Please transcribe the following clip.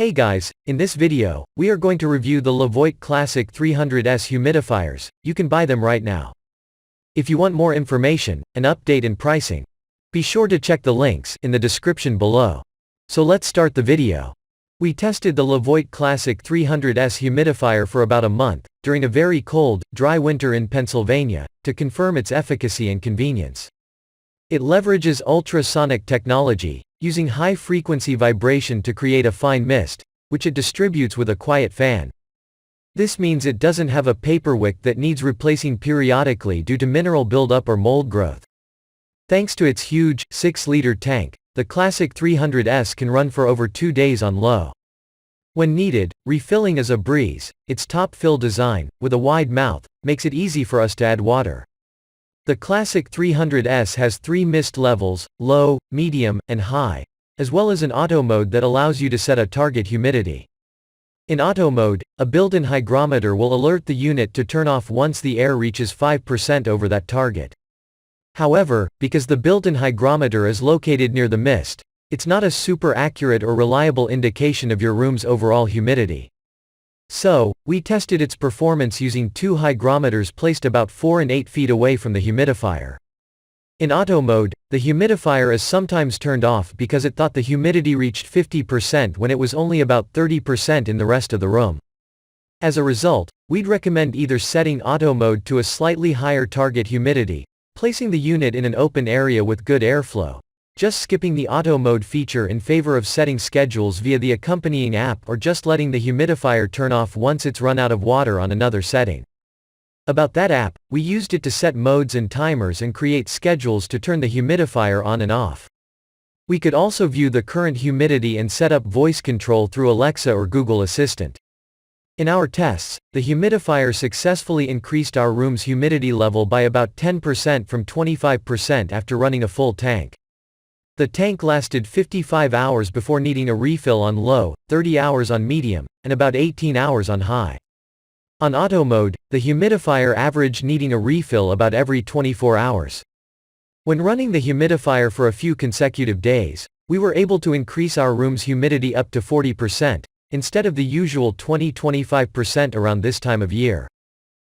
Hey guys, in this video, we are going to review the Levoit Classic 300S humidifiers. You can buy them right now. If you want more information, an update and pricing, be sure to check the links in the description below. So let's start the video. We tested the Levoit Classic 300S humidifier for about a month, during a very cold, dry winter in Pennsylvania, to confirm its efficacy and convenience. It leverages ultrasonic technology, using high-frequency vibration to create a fine mist, which it distributes with a quiet fan. This means it doesn't have a paper wick that needs replacing periodically due to mineral buildup or mold growth. Thanks to its huge, 6-liter tank, the Classic 300S can run for over 2 days on low. When needed, refilling is a breeze. Its top fill design, with a wide mouth, makes it easy for us to add water. The Classic 300S has 3 mist levels, low, medium, and high, as well as an auto mode that allows you to set a target humidity. In auto mode, a built-in hygrometer will alert the unit to turn off once the air reaches 5% over that target. However, because the built-in hygrometer is located near the mist, it's not a super accurate or reliable indication of your room's overall humidity. So, we tested its performance using 2 hygrometers placed about 4 and 8 feet away from the humidifier. In auto mode, the humidifier is sometimes turned off because it thought the humidity reached 50% when it was only about 30% in the rest of the room. As a result, we'd recommend either setting auto mode to a slightly higher target humidity, placing the unit in an open area with good airflow, just skipping the auto mode feature in favor of setting schedules via the accompanying app, or just letting the humidifier turn off once it's run out of water on another setting. About that app, we used it to set modes and timers and create schedules to turn the humidifier on and off. We could also view the current humidity and set up voice control through Alexa or Google Assistant. In our tests, the humidifier successfully increased our room's humidity level by about 10% from 25% after running a full tank. The tank lasted 55 hours before needing a refill on low, 30 hours on medium, and about 18 hours on high. On auto mode, the humidifier averaged needing a refill about every 24 hours. When running the humidifier for a few consecutive days, we were able to increase our room's humidity up to 40%, instead of the usual 20–25% around this time of year.